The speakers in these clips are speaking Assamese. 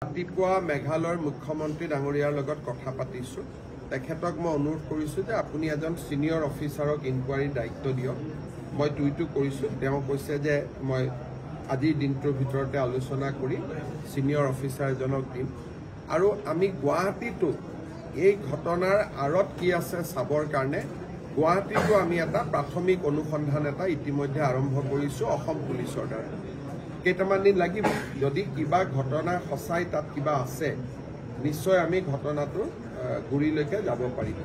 ৰাতিপুৱা মেঘালয়ৰ মুখ্যমন্ত্ৰী ডাঙৰীয়াৰ লগত কথা পাতিছো। তেখেতক মই অনুৰোধ কৰিছো যে আপুনি এজন সিনিয়ৰ অফিচাৰক ইনকুৱাৰী দায়িত্ব দিয়ক। মই টুইটো কৰিছো। তেওঁ কৈছে যে মই আজিৰ দিনটোৰ ভিতৰতে আলোচনা কৰি সিনিয়ৰ অফিচাৰ এজনক দিম। আৰু আমি গুৱাহাটীতো এই ঘটনাৰ আঁৰত কি আছে চাবৰ কাৰণে গুৱাহাটীতো আমি এটা প্ৰাথমিক অনুসন্ধান এটা ইতিমধ্যে আৰম্ভ কৰিছো অসম পুলিচৰ দ্বাৰা। কেইটামান দিন লাগিব। যদি কিবা ঘটনা সঁচাই তাত কিবা আছে নিশ্চয় আমি ঘটনাটো গুৰিলৈকে যাব পাৰিম।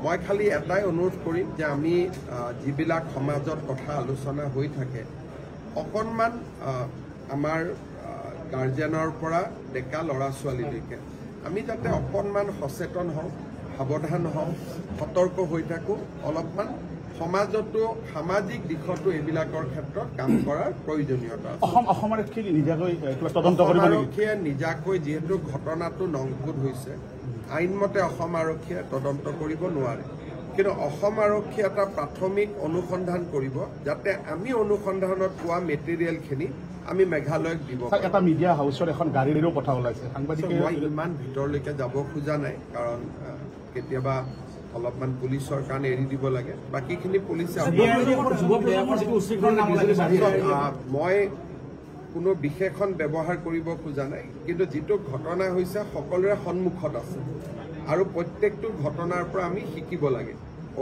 মই খালি এটাই অনুৰোধ কৰিম যে আমি যিবিলাক সমাজত কথা আলোচনা হৈ থাকে অকণমান আমাৰ গাৰ্জেনৰ পৰা ডেকা ল'ৰা ছোৱালীলৈকে আমি যাতে অকণমান সচেতন হওঁ, সাৱধান হওঁ, সতৰ্ক হৈ থাকোঁ। অলপমান সমাজতো সামাজিক দিশতো এইবিলাকৰ ক্ষেত্ৰত কাম কৰাৰ প্ৰয়োজনীয়তা আছে। অসম আৰক্ষীয়ে নিজাকৈ যিহেতু ঘটনাটো নংকুত হৈছে আইনমতে অসম আৰক্ষীয়ে তদন্ত কৰিব নোৱাৰে, কিন্তু অসম আৰক্ষীয়ে এটা প্ৰাথমিক অনুসন্ধান কৰিব যাতে আমি অনুসন্ধানত পোৱা মেটেৰিয়েলখিনি আমি মেঘালয়ক দিব পাৰোঁ। এটা মিডিয়া হাউচৰ এখন গাড়ীৰো কথা ওলাইছে। মই ইমান ভিতৰলৈকে যাব খোজা নাই, কাৰণ কেতিয়াবা অলপমান পুলিচৰ কাৰণে এৰি দিব লাগে। বাকীখিনি পুলিচে মই কোনো বিশেষণ ব্যৱহাৰ কৰিব খোজা নাই, কিন্তু যিটো ঘটনা হৈছে সকলোৰে সন্মুখত আছে আৰু প্ৰত্যেকটো ঘটনাৰ পৰা আমি শিকিব লাগে।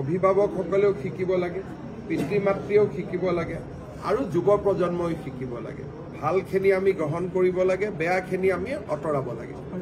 অভিভাৱকসকলেও শিকিব লাগে, পিতৃ মাতৃয়েও শিকিব লাগে আৰু যুৱ প্ৰজন্মই শিকিব লাগে। ভালখিনি আমি গ্ৰহণ কৰিব লাগে, বেয়াখিনি আমি আঁতৰাব লাগে।